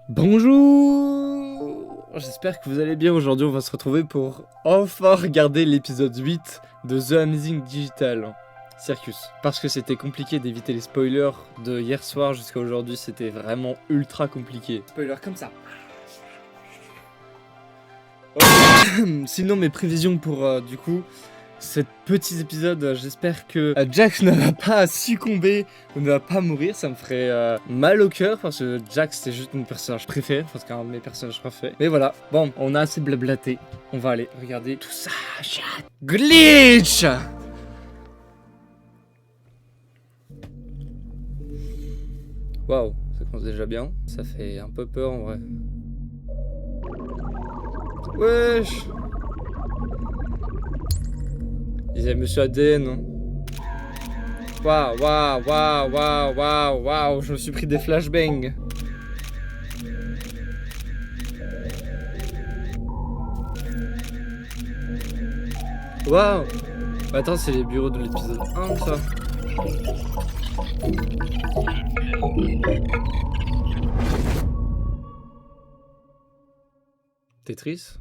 Bonjour. J'espère que vous allez bien. Aujourd'hui on va se retrouver pour enfin regarder l'épisode 8 de The Amazing Digital Circus. Parce que c'était compliqué d'éviter les spoilers de hier soir jusqu'à aujourd'hui, c'était vraiment ultra compliqué. Spoiler comme ça. Sinon mes prévisions pour du coup cet petit épisode, j'espère que Jax ne va pas succomber ou ne va pas mourir, ça me ferait mal au cœur parce que Jax c'est juste mon personnage préféré, enfin c'est un de mes personnages préférés. Mais voilà, bon, on a assez blablaté, on va aller regarder tout ça. Glitch. Waouh, ça commence déjà bien, ça fait un peu peur en vrai. Wesh. Il disait Monsieur ADN. Waouh, waouh, waouh, waouh, waouh, waouh, je me suis pris des flashbangs. Waouh. Attends, c'est les bureaux de l'épisode 1 ça. Tetris.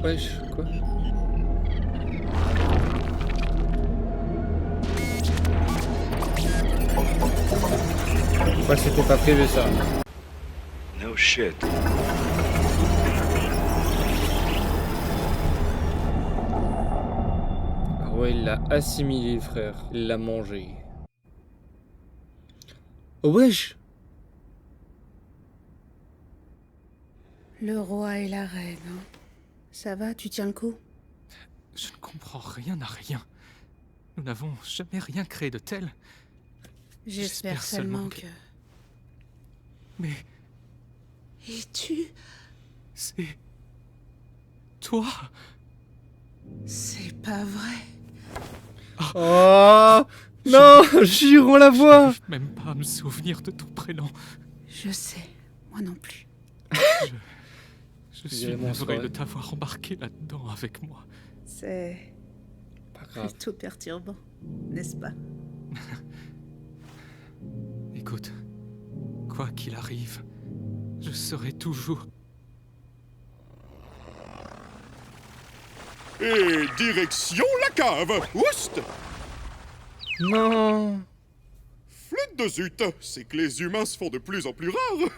Wesh, quoi? Ouais, c'était pas prévu ça. No shit. Ah ouais, il l'a assimilé, frère. Il l'a mangé. Oh, wesh! Le roi et la reine, hein. Ça va, tu tiens le coup? Je ne comprends rien à rien. Nous n'avons jamais rien créé de tel. J'espère seulement que... Mais Et tu... c'est... toi? C'est pas vrai. Oh! Non! Jure, on la voit! J'arrive même pas à me souvenir de ton prénom. Je sais, moi non plus. Je suis Évidemment, c'est navré vrai. de t'avoir embarqué là-dedans avec moi. C'est Pas grave. plutôt perturbant, n'est-ce pas? Écoute, quoi qu'il arrive, je serai toujours... Et direction la cave. Oust! Non! Flûte de zut, c'est que les humains se font de plus en plus rares.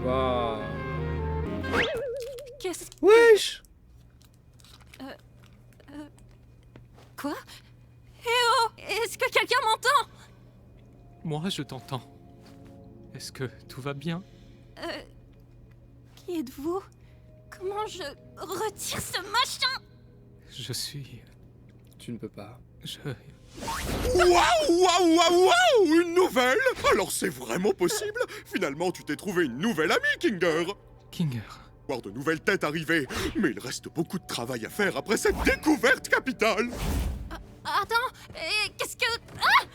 Waouh! Qu'est-ce... Wesh! Quoi? Eh oh! Est-ce que quelqu'un m'entend? Moi, je t'entends. Est-ce que tout va bien? Qui êtes-vous? Comment je retire ce machin? Je suis... Tu ne peux pas. Waouh, waouh, waouh, waouh! Une nouvelle? Alors c'est vraiment possible? Finalement, tu t'es trouvé une nouvelle amie, Kinger. Kinger. Voir de nouvelles têtes arriver. Mais il reste beaucoup de travail à faire après cette découverte capitale. Attends, qu'est-ce que... Ah!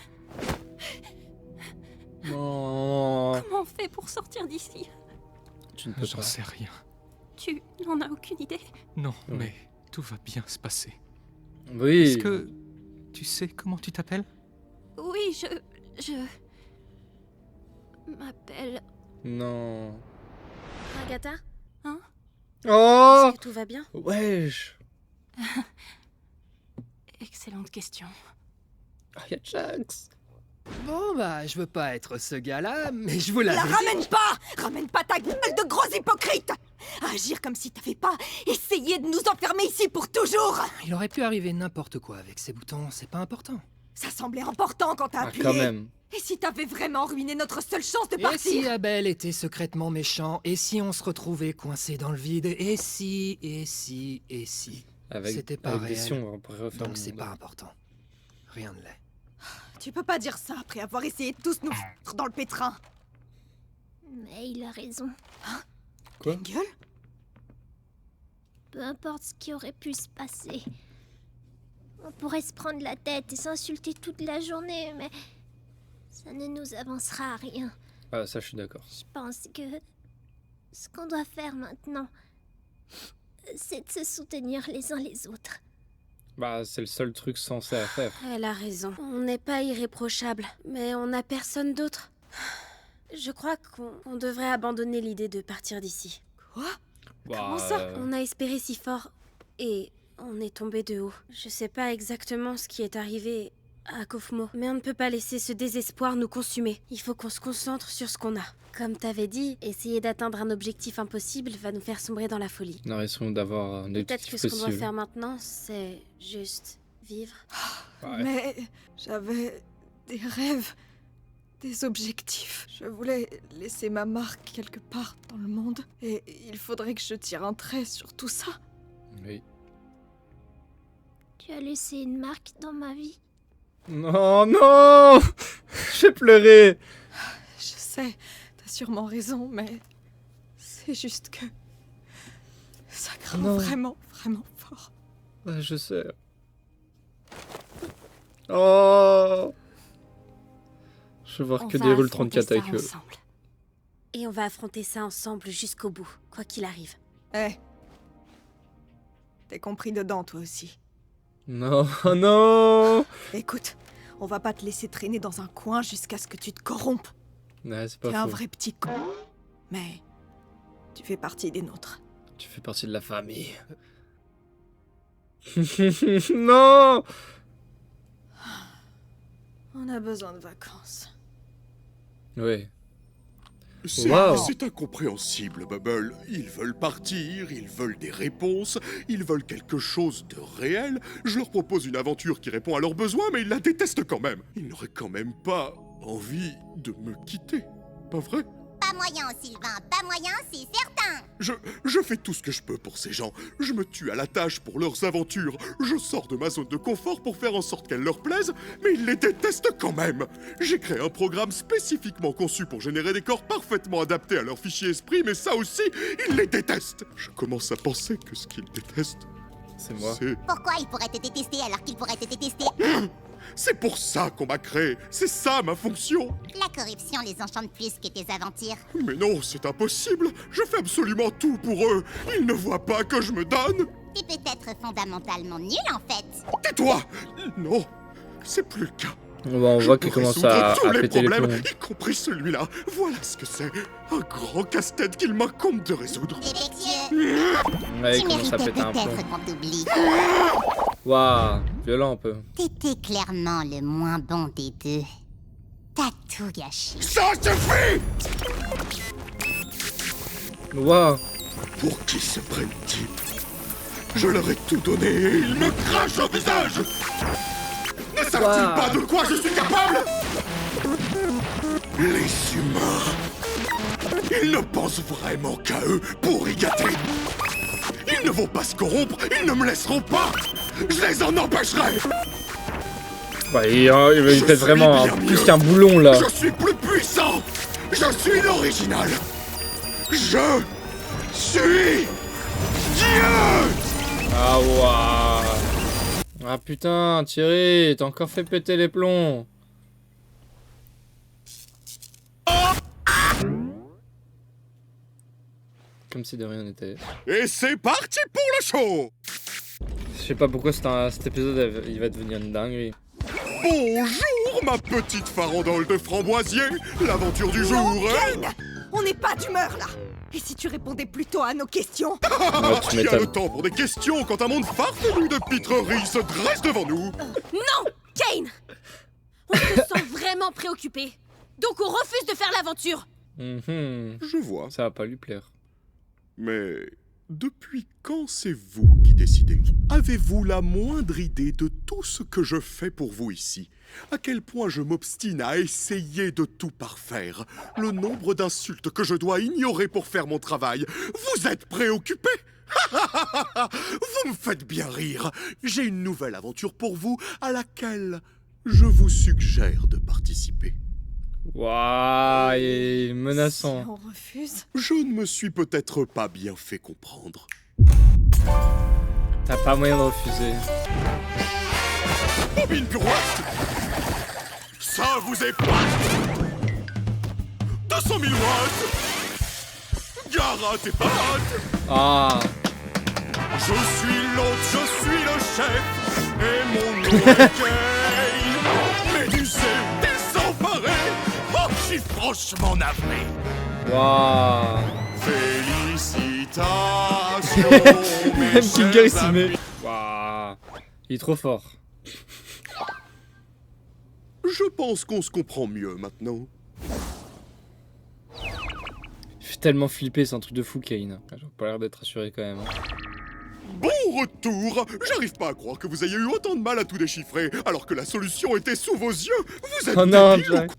Non! Comment on fait pour sortir d'ici? Tu ne peux J'en pas. sais rien. Tu n'en as aucune idée? Non, Oui. mais tout va bien se passer. Oui! Est-ce que... tu sais comment tu t'appelles? Oui, je m'appelle... Non. Agatha, Oh! est-ce que tout va bien? Wesh! Excellente question. Ah, y'a Jax! Bon bah, je veux pas être ce gars-là, mais je vous La l'avais dit. ramène pas! Ramène pas ta gueule de gros hypocrite! Agir comme si t'avais pas essayé de nous enfermer ici pour toujours! Il aurait pu arriver n'importe quoi avec ces boutons, c'est pas important. Ça semblait important quand t'as Ah, appuyé. quand même. Et si t'avais vraiment ruiné notre seule chance de Et partir? si Abel était secrètement méchant? Et si on se retrouvait coincé dans le vide? Et si... Avec, C'était pas avec des réel. sions, on pourrait refaire Donc le c'est monde. pas important. Rien ne l'est. Tu peux pas dire ça après avoir essayé de tous nous foutre dans le pétrin. Mais il a raison. Quoi? Gueule. Peu importe ce qui aurait pu se passer. On pourrait se prendre la tête et s'insulter toute la journée, mais ça ne nous avancera à rien. Ah, ça, je suis d'accord. Je pense que ce qu'on doit faire maintenant, c'est de se soutenir les uns les autres. Bah, c'est le seul truc censé à faire. Elle a raison. On n'est pas irréprochable, mais on n'a personne d'autre. Je crois qu'on devrait abandonner l'idée de partir d'ici. Quoi? Comment ça? On a espéré si fort et on est tombé de haut. Je sais pas exactement ce qui est arrivé à Kofmo, mais on ne peut pas laisser ce désespoir nous consumer. Il faut qu'on se concentre sur ce qu'on a. Comme t'avais dit, essayer d'atteindre un objectif impossible va nous faire sombrer dans la folie. On a raison d'avoir un Peut-être objectif que ce qu'on doit possible. faire maintenant, c'est juste vivre. Ouais. Mais j'avais des rêves, des objectifs. Je voulais laisser ma marque quelque part dans le monde. Et il faudrait que je tire un trait sur tout ça. Oui. Tu as laissé une marque dans ma vie. Non, non. J'ai pleuré. Je sais, t'as sûrement raison, mais c'est juste que ça craint Non. vraiment, vraiment fort. Ouais, je sais. Oh. Je vais voir On que va des rôles affronter 34 ça avec eux. ensemble. Et on va affronter ça ensemble jusqu'au bout, quoi qu'il arrive. Eh, t'es compris dedans, toi aussi. Non, non. Écoute, on va pas te laisser traîner dans un coin jusqu'à ce que tu te corrompes. Ouais, c'est T'es pas un faux. vrai petit con. Mais tu fais partie des nôtres. Tu fais partie de la famille. Non. On a besoin de vacances. Ouais. C'est Wow. c'est incompréhensible, Bubble. Ils veulent partir, ils veulent des réponses, ils veulent quelque chose de réel. Je leur propose une aventure qui répond à leurs besoins, mais ils la détestent quand même. Ils n'auraient quand même pas envie de me quitter, pas vrai? Pas moyen, Sylvain, pas moyen, c'est certain. Je fais tout ce que je peux pour ces gens. Je me tue à la tâche pour leurs aventures. Je sors de ma zone de confort pour faire en sorte qu'elles leur plaisent, mais ils les détestent quand même. J'ai créé un programme spécifiquement conçu pour générer des corps parfaitement adaptés à leur fichier esprit, mais ça aussi, ils les détestent. Je commence à penser que ce qu'ils détestent, C'est moi. Pourquoi il pourrait te détester alors qu'il pourrait te détester? C'est pour ça qu'on m'a créé. C'est ça ma fonction. La corruption les enchante plus que tes aventures. Mais non, c'est impossible. Je fais absolument tout pour eux. Ils ne voient pas que je me donne. Tu peux être fondamentalement nul en fait. Tais-toi. Non, c'est plus le cas. Bon, on Je voit peux qu'il commence résoudre à tous les péter les problèmes, plombs. y compris celui-là. Voilà ce que c'est. Un grand casse-tête qu'il m'incombe de résoudre. Défectueux, Ouais, il tu commence à méritais péter un plomb. peut-être qu'on t'oublie. Waouh, violent un peu. T'étais clairement le moins bon des deux. T'as tout gâché. Ça suffit. Waouh. Pour qui se prennent-ils? Je leur ai tout donné et ils me crachent au visage. Ne savent-ils Wow. pas de quoi je suis capable? Les humains, ils ne pensent vraiment qu'à eux pour y gâter. Ils ne vont pas se corrompre, ils ne me laisseront pas. Je les en empêcherai. Ouais, il Je pète suis vraiment bien plus mieux. qu'un boulon là. Je suis plus puissant. Je suis l'original. Je suis Dieu. Ah waouh. Ah putain, Thierry, t'as encore fait péter les plombs. Comme si de rien n'était. Et c'est parti pour le show. Je sais pas pourquoi cet épisode il va devenir une dinguerie. Bonjour, ma petite farandole de framboisier. L'aventure du jour, hein? On n'est pas d'humeur là. Et si tu répondais plutôt à nos questions? Ouais, tu Qui a le m'étonnes. temps pour des questions quand un monde farfelu de pitreries se dresse devant nous? Non, Kane. On se sent vraiment préoccupé. Donc on refuse de faire l'aventure. Mhm. Je vois, Ça va pas lui plaire. mais depuis quand c'est vous qui décidez? Avez-vous la moindre idée de tout ce que je fais pour vous ici? À quel point je m'obstine à essayer de tout parfaire? Le nombre d'insultes que je dois ignorer pour faire mon travail? Vous êtes préoccupé? Vous me faites bien rire. J'ai une nouvelle aventure pour vous à laquelle je vous suggère de participer. Waouh, il est menaçant. Si on refuse? Je ne me suis peut-être pas bien fait comprendre. T'as pas moyen de refuser. Bobine pirouette! Ça vous épate! 200 000 watts! Gara tes pattes! Ah, Je suis l'hôte, je suis le chef, et mon nom est Kane. Médusé, désemparé, oh, je suis franchement navré. waouh. Félicitations, mes Même Kinga il chers s'y met. amis. Waouh. Il est trop fort. Je pense qu'on se comprend mieux maintenant. Il fait tellement flipper, c'est un truc de fou, Kane. J'ai pas l'air d'être rassuré quand même. Bon retour! J'arrive pas à croire que vous ayez eu autant de mal à tout déchiffrer, alors que la solution était sous vos yeux! Vous êtes Oh non, débile ou Jack.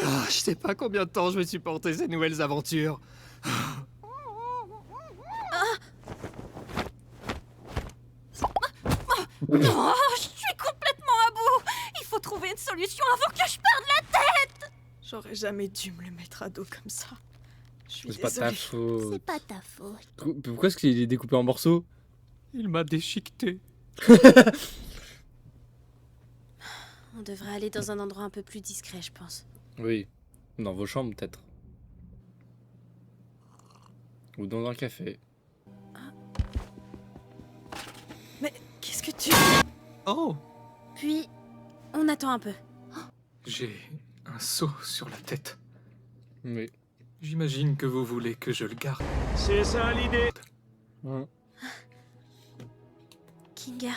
Ah, je sais pas combien de temps je vais supporter ces nouvelles aventures. Oh, je suis complètement à bout. Il faut trouver une solution avant que je perde la tête. J'aurais jamais dû me le mettre à dos comme ça. Je suis C'est pas ta désolée. faute. C'est pas ta faute. Pourquoi est-ce qu'il est découpé en morceaux? Il m'a déchiqueté. On devrait aller dans un endroit un peu plus discret, je pense. Oui. Dans vos chambres, peut-être. Ou dans un café. Mais qu'est-ce que tu... Oh! Puis, on attend un peu. J'ai un seau sur la tête. Oui. J'imagine que vous voulez que je le garde. C'est ça l'idée. Ouais. Kinga,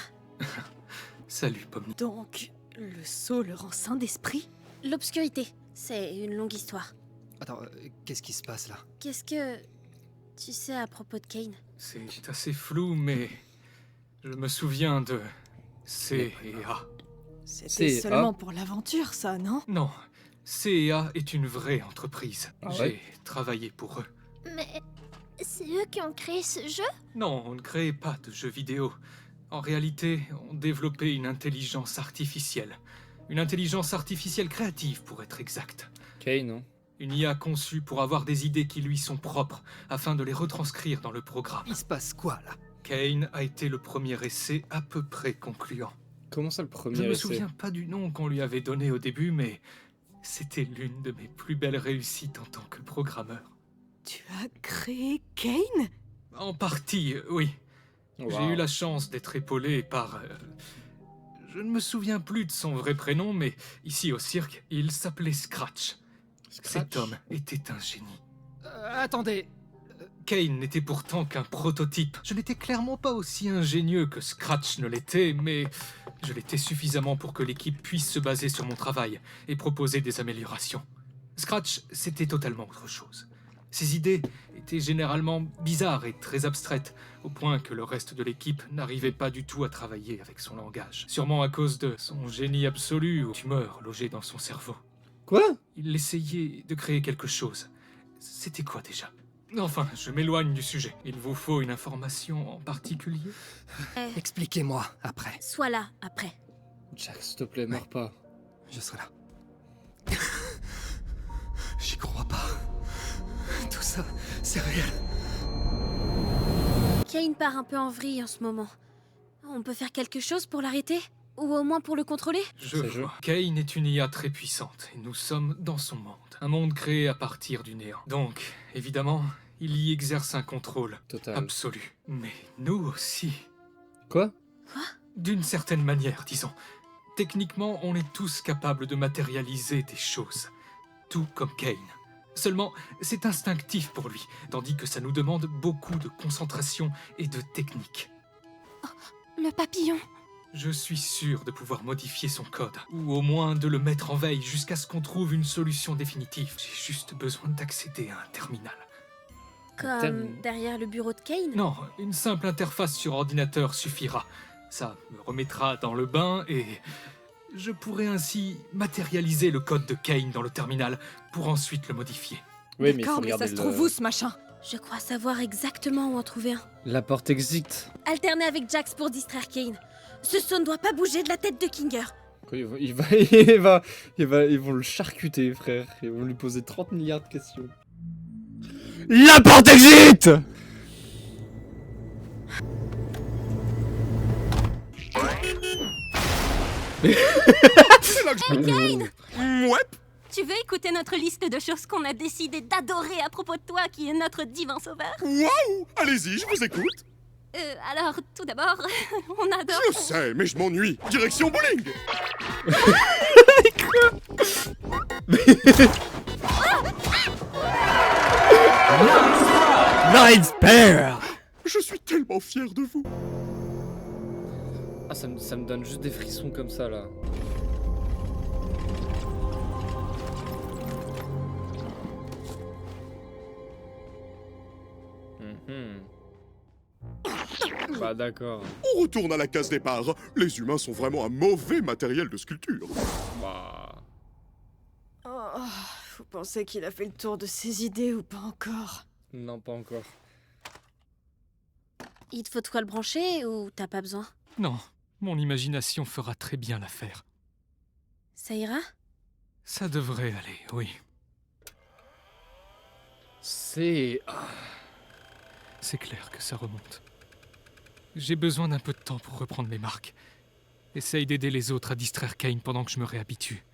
Salut, Pomni. Donc, le sceau le rend sain d'esprit? l'obscurité, c'est une longue histoire. Attends, qu'est-ce qui se passe là? Qu'est-ce que tu sais à propos de Kane? C'est assez flou, mais je me souviens de C et A. C'était C'est- seulement pour l'aventure, ça, non? Non, C et A est une vraie entreprise. Ah ouais? J'ai travaillé pour eux. Mais c'est eux qui ont créé ce jeu? Non, on ne créait pas de jeux vidéo. En réalité, on développait une intelligence artificielle. Une intelligence artificielle créative, pour être exact. Kane, non? Une IA conçue pour avoir des idées qui lui sont propres, afin de les retranscrire dans le programme. Il se passe quoi là? Kane a été le premier essai à peu près concluant. Comment ça, le premier Je ne me essai? souviens pas du nom qu'on lui avait donné au début, mais c'était l'une de mes plus belles réussites en tant que programmeur. Tu as créé Kane? En partie, oui. Wow. J'ai eu la chance d'être épaulé par... je ne me souviens plus de son vrai prénom, mais ici au cirque, il s'appelait Scratch. Cet homme était un génie. Attendez, Kane n'était pourtant qu'un prototype. Je n'étais clairement pas aussi ingénieux que Scratch ne l'était, mais je l'étais suffisamment pour que l'équipe puisse se baser sur mon travail et proposer des améliorations. Scratch, c'était totalement autre chose. Ses idées étaient généralement bizarres et très abstraites, au point que le reste de l'équipe n'arrivait pas du tout à travailler avec son langage. Sûrement à cause de son génie absolu ou tumeur logée dans son cerveau. Quoi? Il essayait de créer quelque chose. C'était quoi déjà? Enfin, je m'éloigne du sujet. Il vous faut une information en particulier? expliquez-moi après. Sois là, après. Jack, s'il te plaît, meurs pas. Je serai là. J'y crois pas. Tout ça, c'est réel. Kane part un peu en vrille en ce moment. On peut faire quelque chose pour l'arrêter? Ou au moins pour le contrôler? Je C'est vois. Kane est une IA très puissante et nous sommes dans son monde. Un monde créé à partir du néant. Donc, évidemment, il y exerce un contrôle Total. absolu. Mais nous aussi. Quoi? D'une certaine manière, disons. Techniquement, on est tous capables de matérialiser des choses. Tout comme Kane. Seulement, c'est instinctif pour lui, tandis que ça nous demande beaucoup de concentration et de technique. Le papillon. Je suis sûr de pouvoir modifier son code, ou au moins de le mettre en veille jusqu'à ce qu'on trouve une solution définitive. J'ai juste besoin d'accéder à un terminal. Comme derrière le bureau de Kane? Non, une simple interface sur ordinateur suffira. Ça me remettra dans le bain et je pourrai ainsi matérialiser le code de Kane dans le terminal pour ensuite le modifier. Oui, mais il faut D'accord, mais regarder ça se trouve où ce machin? Je crois savoir exactement où en trouver un. La porte exit. Alterner avec Jax pour distraire Kane. Ce saut ne doit pas bouger de la tête de Kinger. Ils vont le charcuter, frère. Ils vont lui poser 30 milliards de questions. La porte exit. C'est là que je... Ouais. Tu veux écouter notre liste de choses qu'on a décidé d'adorer à propos de toi, qui est notre divin sauveur? Waouh. Allez-y, je vous écoute. Alors, tout d'abord, on adore... Je sais, mais je m'ennuie. Direction bowling. Nice pair. Je suis tellement fier de vous. Ah, ça me donne juste des frissons comme ça, là. Bah d'accord. On retourne à la case départ. Les humains sont vraiment un mauvais matériel de sculpture. Bah... Oh, vous pensez qu'il a fait le tour de ses idées ou pas encore? Non, pas encore. Il te faut de quoi le brancher ou t'as pas besoin? Non, mon imagination fera très bien l'affaire. Ça ira? Ça devrait aller, oui. C'est clair que ça remonte. J'ai besoin d'un peu de temps pour reprendre mes marques. Essaye d'aider les autres à distraire Kane pendant que je me réhabitue.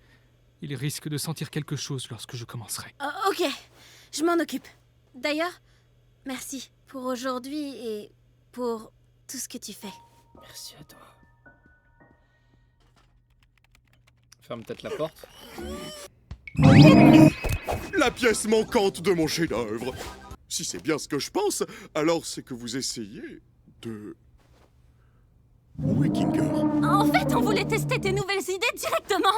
Il risque de sentir quelque chose lorsque je commencerai. Oh, ok, je m'en occupe. D'ailleurs, merci pour aujourd'hui et pour tout ce que tu fais. Merci à toi. Ferme peut-être la porte. La pièce manquante de mon chef-d'œuvre. Si c'est bien ce que je pense, alors c'est que vous essayez de... Où est Kinger? En fait, on voulait tester tes nouvelles idées directement.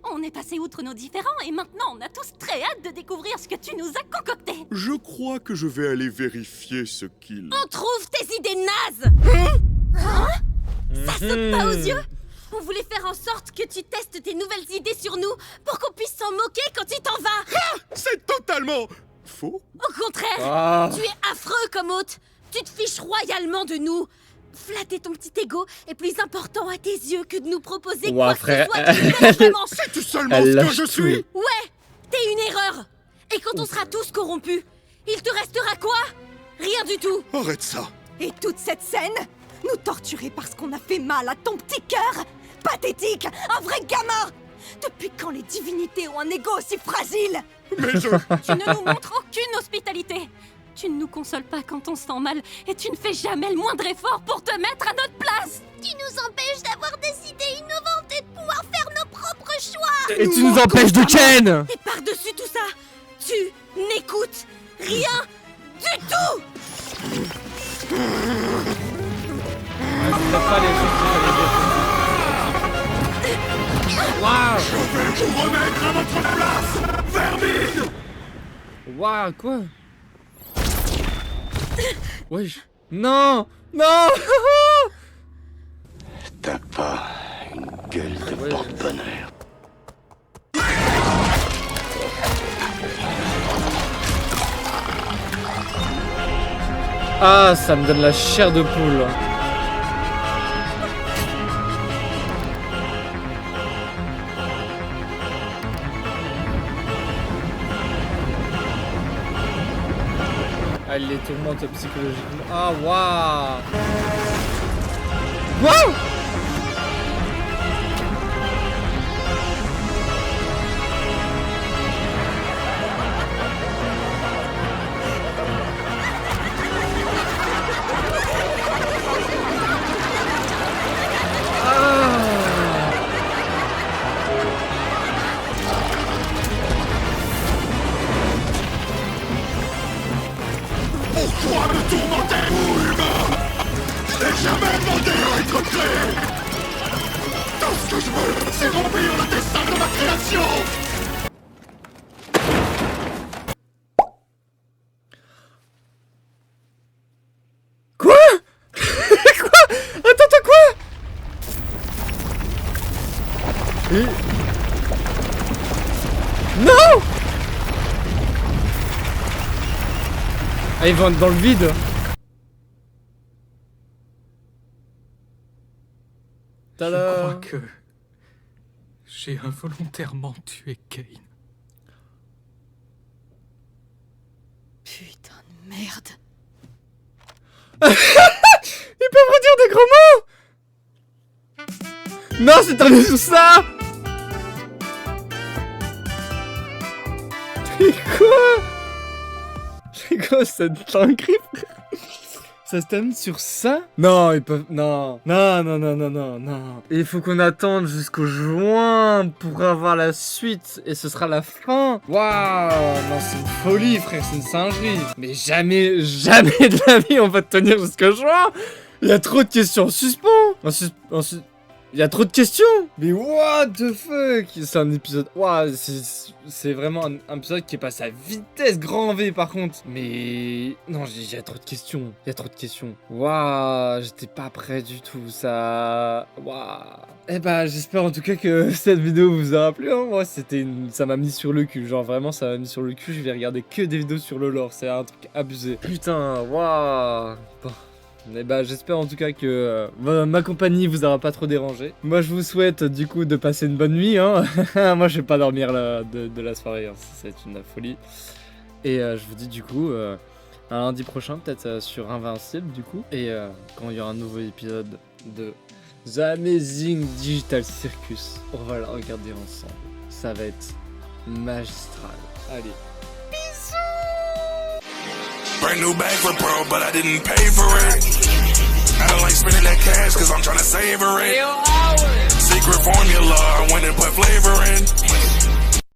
On est passé outre nos différends et maintenant on a tous très hâte de découvrir ce que tu nous as concocté. Je crois que je vais aller vérifier ce qu'il... On trouve tes idées nazes! Hein? Ça saute pas aux yeux? On voulait faire en sorte que tu testes tes nouvelles idées sur nous pour qu'on puisse s'en moquer quand tu t'en vas! C'est totalement... faux? Au contraire, tu es affreux comme hôte. Tu te fiches royalement de nous. Flatter ton petit ego est plus important à tes yeux que de nous proposer quoi frère. que ce soit qui fait vraiment. C'est-tu seulement ce que je suis? Ouais, t'es une erreur. Et quand on sera tous corrompus, il te restera quoi? Rien du tout. Arrête ça. Et toute cette scène? Nous torturer parce qu'on a fait mal à ton petit cœur? Pathétique, un vrai gamin! Depuis quand les divinités ont un ego aussi fragile? Mais je... Tu ne nous montres aucune hospitalité. Tu ne nous consoles pas quand on se sent mal et tu ne fais jamais le moindre effort pour te mettre à notre place. Tu nous empêches d'avoir des idées innovantes et de pouvoir faire nos propres choix. Et tu nous empêches de Ken! Et par-dessus tout ça, tu n'écoutes rien du tout. Waouh! Je vais vous remettre à votre place, vermine! Waouh, quoi? Wesh. Non! Non! T'as pas une gueule de porte-bonheur. Ah, ça me donne la chair de poule. Elle les tourmente psychologiquement. Ah, waouh! Waouh! Pourquoi me tourmenter, vous humains? Je n'ai jamais demandé à être créé! que je veux, c'est remplir le destin de ma création. Quoi? Quoi? Attends, quoi? Non! Ah, ils vont dans le vide. Je crois que j'ai involontairement tué Kane. Putain de merde. Ils peuvent redire des gros mots. Non, c'est un sous ça. C'est quoi cette dinguerie, frère? Ça se termine sur ça? Non, ils peuvent... Non. Il faut qu'on attende jusqu'au juin pour avoir la suite. Et ce sera la fin. Waouh. Non, c'est une folie, frère. C'est une singerie. Mais jamais de la vie on va tenir jusqu'au juin. Il y a trop de questions en suspens. Il y a trop de questions. Mais what the fuck? C'est un épisode... Waouh, c'est vraiment un épisode qui est passé à vitesse grand V par contre. Mais... Non, il y a trop de questions. Waouh, j'étais pas prêt du tout, ça... Waouh. Eh bah, j'espère en tout cas que cette vidéo vous aura plu. Hein. Moi, ça m'a mis sur le cul. Genre, vraiment, ça m'a mis sur le cul. Je vais regarder que des vidéos sur le lore. C'est un truc abusé. Putain, waouh. Bon. Et bah j'espère en tout cas que ma compagnie vous aura pas trop dérangé. Moi je vous souhaite du coup de passer une bonne nuit hein. Moi je vais pas dormir de la soirée hein. C'est une folie. Et je vous dis du coup un lundi prochain peut-être sur Invincible du coup. Et quand il y aura un nouveau épisode de The Amazing Digital Circus, on va le regarder ensemble. Ça va être magistral. Allez. Brand new bag for bro, but I didn't pay for it. I don't like spending that cash cause I'm trying to savor it. Secret formula, I went and put flavor in.